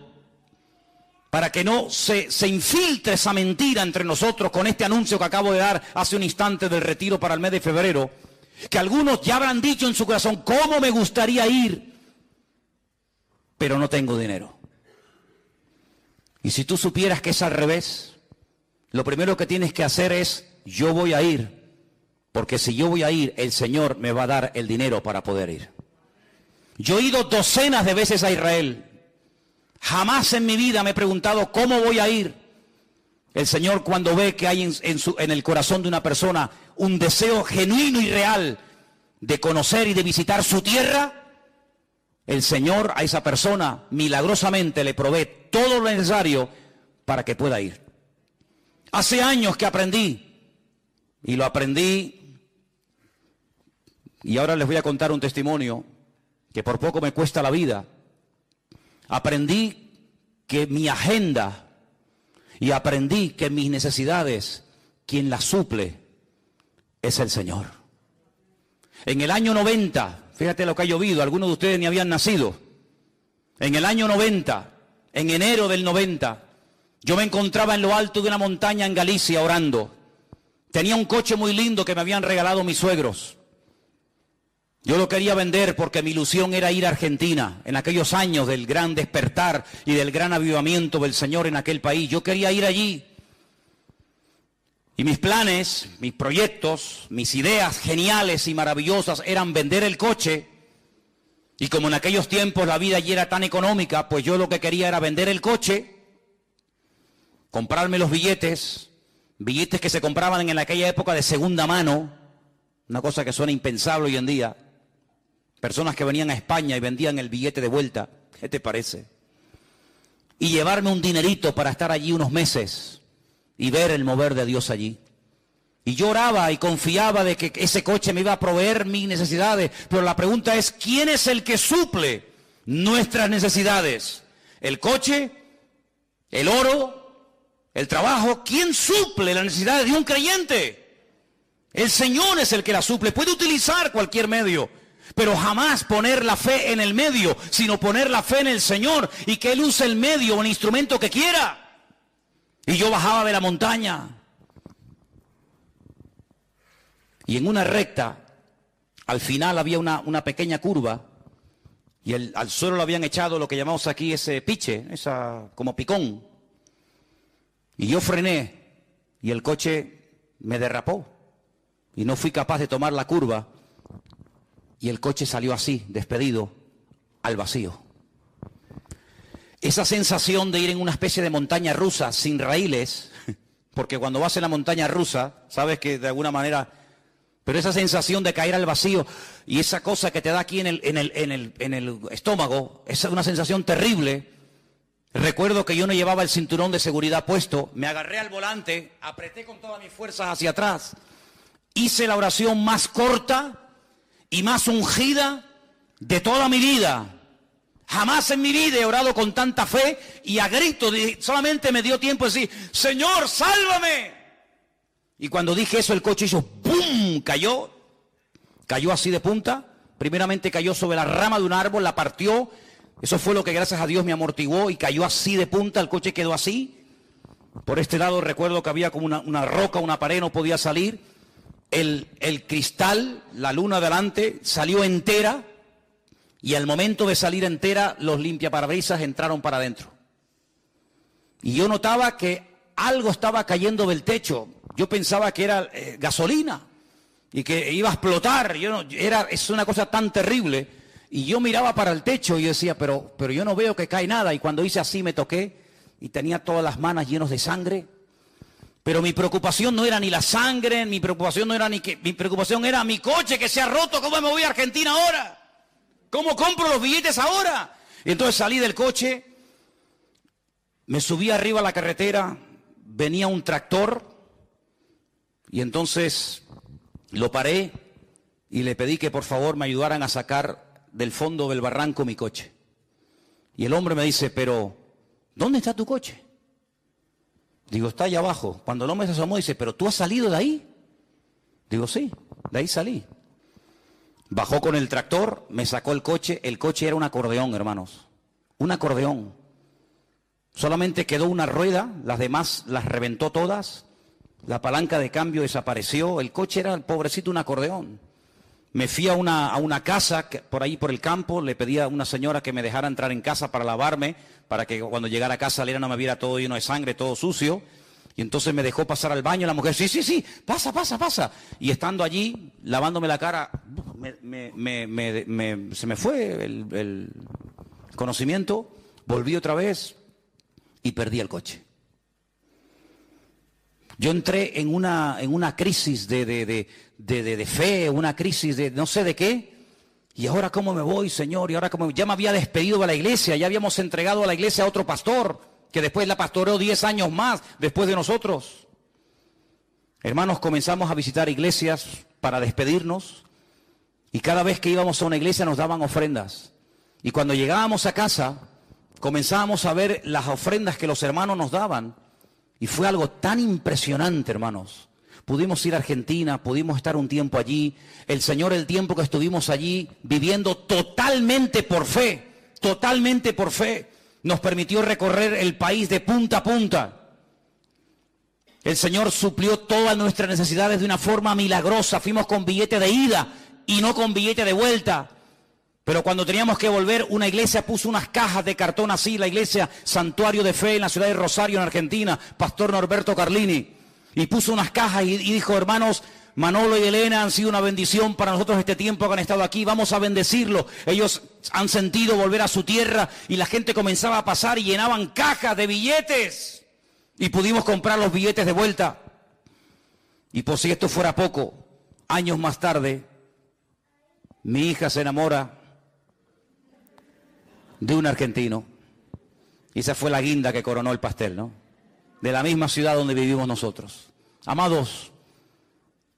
para que no se infiltre esa mentira entre nosotros con este anuncio que acabo de dar hace un instante del retiro para el mes de febrero, que algunos ya habrán dicho en su corazón, ¿cómo me gustaría ir? Pero no tengo dinero. Y si tú supieras que es al revés, lo primero que tienes que hacer es, yo voy a ir, porque si yo voy a ir, el Señor me va a dar el dinero para poder ir. Yo he ido docenas de veces a Israel. Jamás en mi vida me he preguntado cómo voy a ir. El Señor, cuando ve que hay en el corazón de una persona un deseo genuino y real de conocer y de visitar su tierra, el Señor a esa persona milagrosamente le provee todo lo necesario para que pueda ir. Hace años que aprendí, y lo aprendí, y ahora les voy a contar un testimonio que por poco me cuesta la vida. Aprendí que mi agenda y aprendí que mis necesidades, quien las suple es el Señor. En el año 90, fíjate lo que ha llovido, algunos de ustedes ni habían nacido. En el año 90, en enero del 90, yo me encontraba en lo alto de una montaña en Galicia orando. Tenía un coche muy lindo que me habían regalado mis suegros. Yo lo quería vender porque mi ilusión era ir a Argentina, en aquellos años del gran despertar y del gran avivamiento del Señor en aquel país. Yo quería ir allí. Y mis planes, mis proyectos, mis ideas geniales y maravillosas eran vender el coche. Y como en aquellos tiempos la vida allí era tan económica, pues yo lo que quería era vender el coche, comprarme los billetes que se compraban en aquella época de segunda mano, una cosa que suena impensable hoy en día. Personas que venían a España y vendían el billete de vuelta. ¿Qué te parece? Y llevarme un dinerito para estar allí unos meses y ver el mover de Dios allí. Y yo oraba y confiaba de que ese coche me iba a proveer mis necesidades. Pero la pregunta es, ¿quién es el que suple nuestras necesidades? ¿El coche? ¿El oro? ¿El trabajo? ¿Quién suple las necesidades de un creyente? El Señor es el que la suple. Puede utilizar cualquier medio, pero jamás poner la fe en el medio, sino poner la fe en el Señor y que Él use el medio o el instrumento que quiera. Y yo bajaba de la montaña y en una recta, al final había una pequeña curva y al suelo lo habían echado lo que llamamos aquí ese piche, esa como picón. Y yo frené y el coche me derrapó y no fui capaz de tomar la curva. Y el coche salió así, despedido, al vacío. Esa sensación de ir en una especie de montaña rusa sin raíles, porque cuando vas en la montaña rusa, sabes que de alguna manera, pero esa sensación de caer al vacío y esa cosa que te da aquí en el estómago, es una sensación terrible. Recuerdo que yo no llevaba el cinturón de seguridad puesto, me agarré al volante, apreté con todas mis fuerzas hacia atrás, hice la oración más corta y más ungida de toda mi vida. Jamás en mi vida he orado con tanta fe y a grito, solamente me dio tiempo de decir, Señor, sálvame. Y cuando dije eso, el coche hizo ¡pum! Cayó así de punta. Primeramente cayó sobre la rama de un árbol, la partió. Eso fue lo que gracias a Dios me amortiguó y cayó así de punta, el coche quedó así. Por este lado recuerdo que había como una roca, una pared, no podía salir. El cristal, la luna delante, salió entera y al momento de salir entera, los limpiaparabrisas entraron para adentro. Y yo notaba que algo estaba cayendo del techo. Yo pensaba que era gasolina y que iba a explotar. Es una cosa tan terrible. Y yo miraba para el techo y decía, pero yo no veo que cae nada. Y cuando hice así me toqué y tenía todas las manos llenas de sangre. Pero mi preocupación no era ni la sangre, mi preocupación era mi coche que se ha roto. ¿Cómo me voy a Argentina ahora? ¿Cómo compro los billetes ahora? Y entonces salí del coche, me subí arriba a la carretera, venía un tractor Y entonces lo paré y le pedí que por favor me ayudaran a sacar del fondo del barranco mi coche. Y el hombre me dice, pero ¿dónde está tu coche? Digo, está allá abajo. Cuando el hombre se asomó, dice, ¿pero tú has salido de ahí? Digo, sí, de ahí salí. Bajó con el tractor, me sacó el coche era un acordeón, hermanos. Un acordeón. Solamente quedó una rueda, las demás las reventó todas. La palanca de cambio desapareció. El coche era, el pobrecito, un acordeón. Me fui a una casa por ahí por el campo, le pedí a una señora que me dejara entrar en casa para lavarme, para que cuando llegara a casa saliera no me viera todo lleno de sangre, todo sucio. Y entonces me dejó pasar al baño, la mujer, sí, pasa. Y estando allí, lavándome la cara, se me fue el conocimiento, volví otra vez y perdí el coche. Yo entré en una crisis de fe, una crisis de no sé de qué. Y ahora cómo me voy, Señor, y ahora cómo ya me había despedido de la iglesia, ya habíamos entregado a la iglesia a otro pastor, que después la pastoreó 10 años más después de nosotros. Hermanos, comenzamos a visitar iglesias para despedirnos, y cada vez que íbamos a una iglesia nos daban ofrendas. Y cuando llegábamos a casa, comenzábamos a ver las ofrendas que los hermanos nos daban. Y fue algo tan impresionante, hermanos. Pudimos ir a Argentina, pudimos estar un tiempo allí. El Señor, el tiempo que estuvimos allí, viviendo totalmente por fe, nos permitió recorrer el país de punta a punta. El Señor suplió todas nuestras necesidades de una forma milagrosa. Fuimos con billete de ida y no con billete de vuelta. Pero cuando teníamos que volver, una iglesia puso unas cajas de cartón así, la iglesia Santuario de Fe en la ciudad de Rosario, en Argentina, Pastor Norberto Carlini, y puso unas cajas y dijo, hermanos, Manolo y Elena han sido una bendición para nosotros este tiempo que han estado aquí, vamos a bendecirlo. Ellos han sentido volver a su tierra y la gente comenzaba a pasar y llenaban cajas de billetes y pudimos comprar los billetes de vuelta. Y por si esto fuera poco, años más tarde, mi hija se enamora de un argentino. Y esa fue la guinda que coronó el pastel, ¿no? De la misma ciudad donde vivimos nosotros. Amados,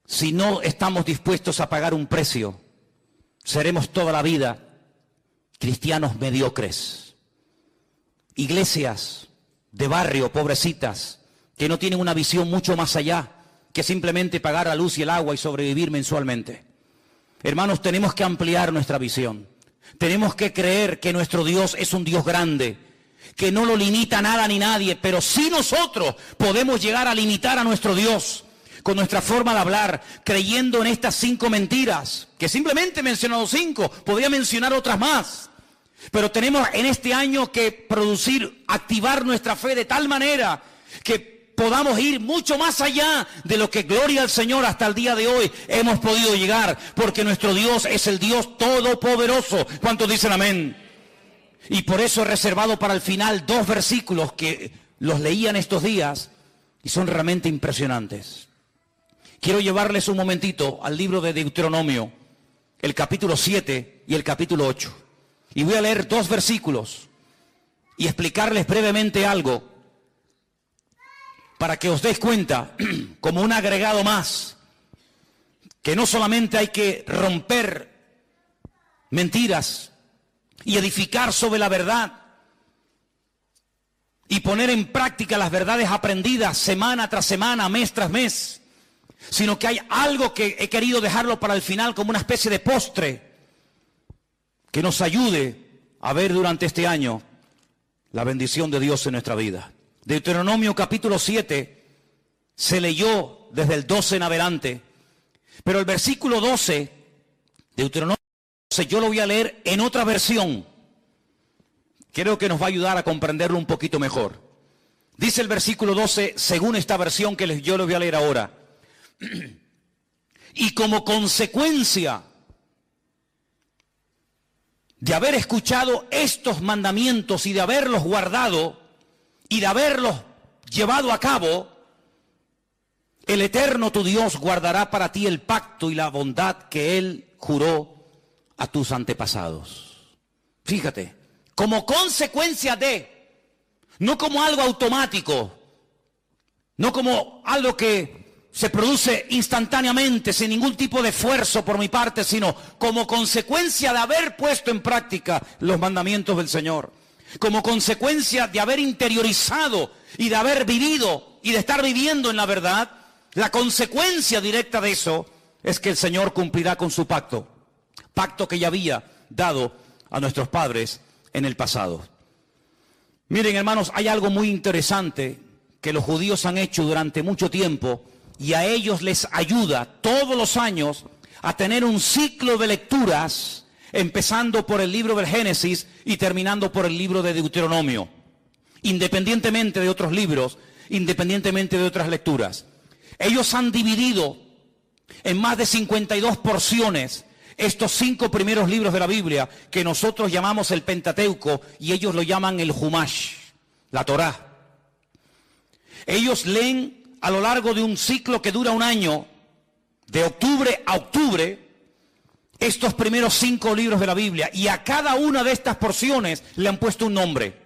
si no estamos dispuestos a pagar un precio, seremos toda la vida cristianos mediocres. Iglesias de barrio, pobrecitas, que no tienen una visión mucho más allá que simplemente pagar la luz y el agua y sobrevivir mensualmente. Hermanos, tenemos que ampliar nuestra visión. Tenemos que creer que nuestro Dios es un Dios grande, que no lo limita nada ni nadie, pero sí nosotros podemos llegar a limitar a nuestro Dios con nuestra forma de hablar, creyendo en estas 5 mentiras, que simplemente he mencionado 5, podría mencionar otras más. Pero tenemos en este año que activar nuestra fe de tal manera que podamos ir mucho más allá de lo que, gloria al Señor, hasta el día de hoy hemos podido llegar, porque nuestro Dios es el Dios todopoderoso. ¿Cuántos dicen amén? Y por eso he reservado para el final 2 versículos que los leí en estos días y son realmente impresionantes. Quiero llevarles un momentito al libro de Deuteronomio, el capítulo 7 y el capítulo 8. Y voy a leer 2 versículos y explicarles brevemente algo para que os deis cuenta, como un agregado más, que no solamente hay que romper mentiras y edificar sobre la verdad y poner en práctica las verdades aprendidas semana tras semana, mes tras mes, sino que hay algo que he querido dejarlo para el final como una especie de postre que nos ayude a ver durante este año la bendición de Dios en nuestra vida. Deuteronomio capítulo 7 se leyó desde el 12 en adelante, pero el versículo 12, Deuteronomio 12, yo lo voy a leer en otra versión. Creo que nos va a ayudar a comprenderlo un poquito mejor. Dice el versículo 12, según esta versión que yo les voy a leer ahora. Y como consecuencia de haber escuchado estos mandamientos y de haberlos guardado, y de haberlos llevado a cabo, el Eterno tu Dios guardará para ti el pacto y la bondad que Él juró a tus antepasados. Fíjate, como consecuencia de, no como algo automático, no como algo que se produce instantáneamente, sin ningún tipo de esfuerzo por mi parte, sino como consecuencia de haber puesto en práctica los mandamientos del Señor, como consecuencia de haber interiorizado y de haber vivido y de estar viviendo en la verdad. La consecuencia directa de eso es que el Señor cumplirá con su pacto que ya había dado a nuestros padres en el pasado. Miren, hermanos, hay algo muy interesante que los judíos han hecho durante mucho tiempo, y a ellos les ayuda todos los años a tener un ciclo de lecturas, empezando por el libro del Génesis y terminando por el libro de Deuteronomio, independientemente de otros libros, independientemente de otras lecturas. Ellos han dividido en más de 52 porciones estos 5 primeros libros de la Biblia, que nosotros llamamos el Pentateuco, y ellos lo llaman el Humash, la Torá. Ellos leen a lo largo de un ciclo que dura un año, de octubre a octubre, estos primeros 5 libros de la Biblia, y a cada una de estas porciones le han puesto un nombre.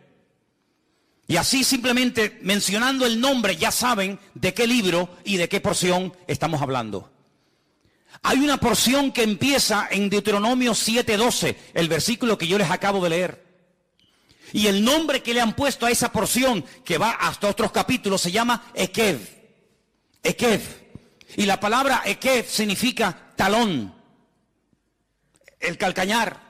Y así, simplemente mencionando el nombre, ya saben de qué libro y de qué porción estamos hablando. Hay una porción que empieza en Deuteronomio 7:12, el versículo que yo les acabo de leer. Y el nombre que le han puesto a esa porción, que va hasta otros capítulos, se llama Ekev. Ekev. Y la palabra Ekev significa talón, el calcañar.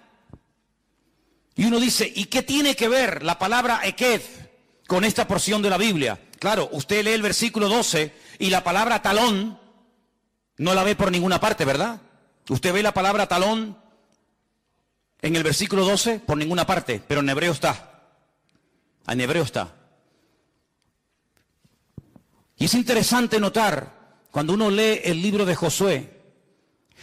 Y uno dice, ¿y qué tiene que ver la palabra Ekev con esta porción de la Biblia? Claro, usted lee el versículo 12 y la palabra talón no la ve por ninguna parte, ¿verdad? Usted ve la palabra talón en el versículo 12 por ninguna parte, pero en hebreo está. En hebreo está. Y es interesante notar, cuando uno lee el libro de Josué,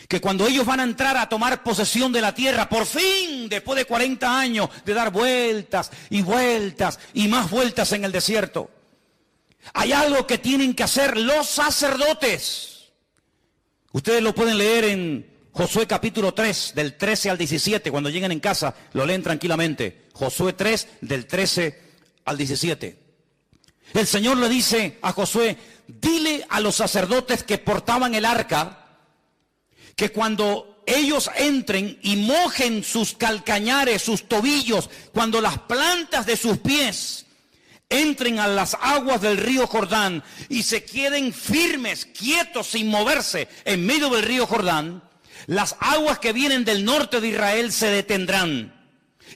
que cuando ellos van a entrar a tomar posesión de la tierra, por fin, después de 40 años de dar vueltas y vueltas y más vueltas en el desierto, hay algo que tienen que hacer los sacerdotes. Ustedes lo pueden leer en Josué capítulo 3, del 13 al 17, cuando lleguen en casa, lo leen tranquilamente. Josué 3, del 13 al 17. El Señor le dice a Josué, dile a los sacerdotes que portaban el arca, que cuando ellos entren y mojen sus calcañares, sus tobillos, cuando las plantas de sus pies entren a las aguas del río Jordán y se queden firmes, quietos, sin moverse en medio del río Jordán, las aguas que vienen del norte de Israel se detendrán.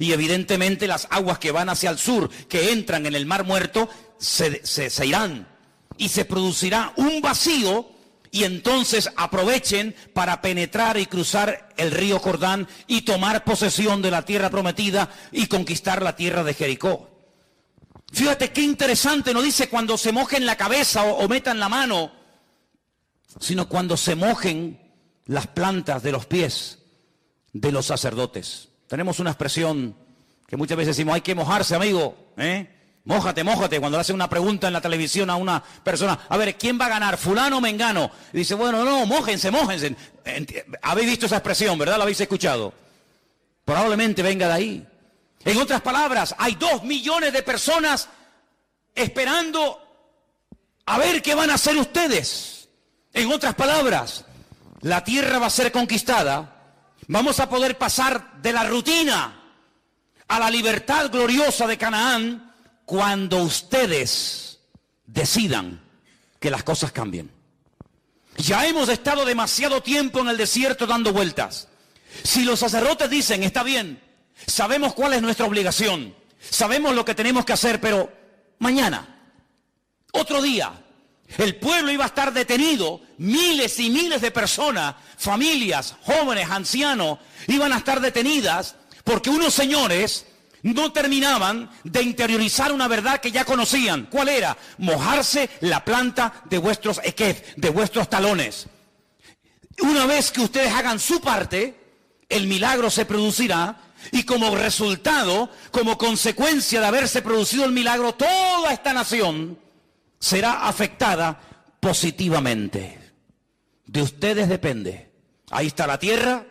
Y evidentemente las aguas que van hacia el sur, que entran en el Mar Muerto, se irán. Y se producirá un vacío, y entonces aprovechen para penetrar y cruzar el río Jordán y tomar posesión de la tierra prometida y conquistar la tierra de Jericó. Fíjate qué interesante, no dice cuando se mojen la cabeza o metan la mano, sino cuando se mojen las plantas de los pies de los sacerdotes. Tenemos una expresión que muchas veces decimos, hay que mojarse, amigo, mójate, mójate, cuando le hacen una pregunta en la televisión a una persona, a ver, ¿quién va a ganar, fulano o mengano? Y dice, bueno, no, mójense, mójense. Habéis visto esa expresión, ¿verdad? ¿La habéis escuchado? Probablemente venga de ahí. En otras palabras, hay 2 millones de personas esperando a ver qué van a hacer ustedes. En otras palabras, la tierra va a ser conquistada. Vamos a poder pasar de la rutina a la libertad gloriosa de Canaán cuando ustedes decidan que las cosas cambien. Ya hemos estado demasiado tiempo en el desierto dando vueltas. Si los sacerdotes dicen, está bien, sabemos cuál es nuestra obligación, sabemos lo que tenemos que hacer, pero mañana, otro día, el pueblo iba a estar detenido, miles y miles de personas, familias, jóvenes, ancianos, iban a estar detenidas porque unos señores no terminaban de interiorizar una verdad que ya conocían. ¿Cuál era? Mojarse la planta de vuestros equef, de vuestros talones. Una vez que ustedes hagan su parte, el milagro se producirá. Y como resultado, como consecuencia de haberse producido el milagro, toda esta nación será afectada positivamente. De ustedes depende. Ahí está la tierra,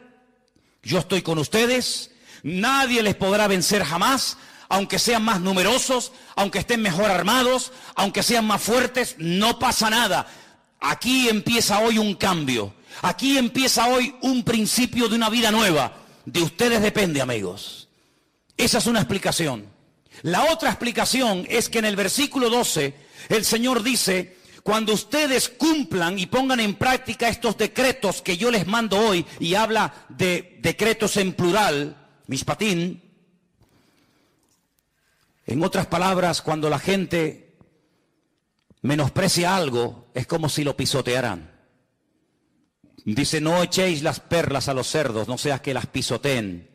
yo estoy con ustedes, nadie les podrá vencer jamás, aunque sean más numerosos, aunque estén mejor armados, aunque sean más fuertes, no pasa nada. Aquí empieza hoy un cambio. Aquí empieza hoy un principio de una vida nueva. De ustedes depende, amigos. Esa es una explicación. La otra explicación es que en el versículo 12 el Señor dice: cuando ustedes cumplan y pongan en práctica estos decretos que yo les mando hoy, y habla de decretos en plural, mishpatim. En otras palabras, cuando la gente menosprecia algo, es como si lo pisotearan. Dice: no echéis las perlas a los cerdos, no sea que las pisoteen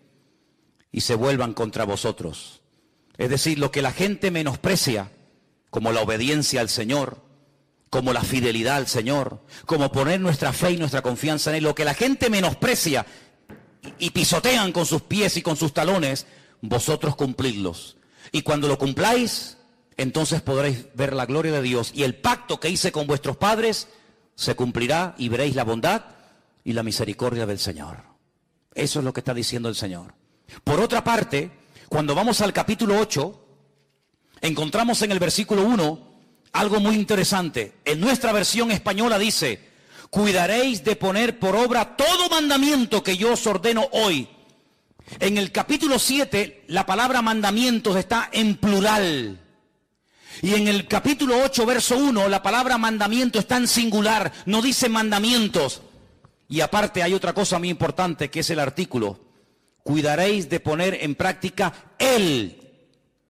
y se vuelvan contra vosotros. Es decir, lo que la gente menosprecia, como la obediencia al Señor, como la fidelidad al Señor, como poner nuestra fe y nuestra confianza en Él, lo que la gente menosprecia y pisotean con sus pies y con sus talones, vosotros cumplidlos. Y cuando lo cumpláis, entonces podréis ver la gloria de Dios, y el pacto que hice con vuestros padres se cumplirá, y veréis la bondad y la misericordia del Señor. Eso es lo que está diciendo el Señor. Por otra parte, cuando vamos al capítulo 8, encontramos en el versículo 1 algo muy interesante. En nuestra versión española dice: cuidaréis de poner por obra todo mandamiento que yo os ordeno hoy. En el capítulo 7, la palabra mandamientos está en plural. Y en el capítulo 8, verso 1, la palabra mandamiento está en singular, no dice mandamientos. Y aparte hay otra cosa muy importante, que es el artículo: cuidaréis de poner en práctica el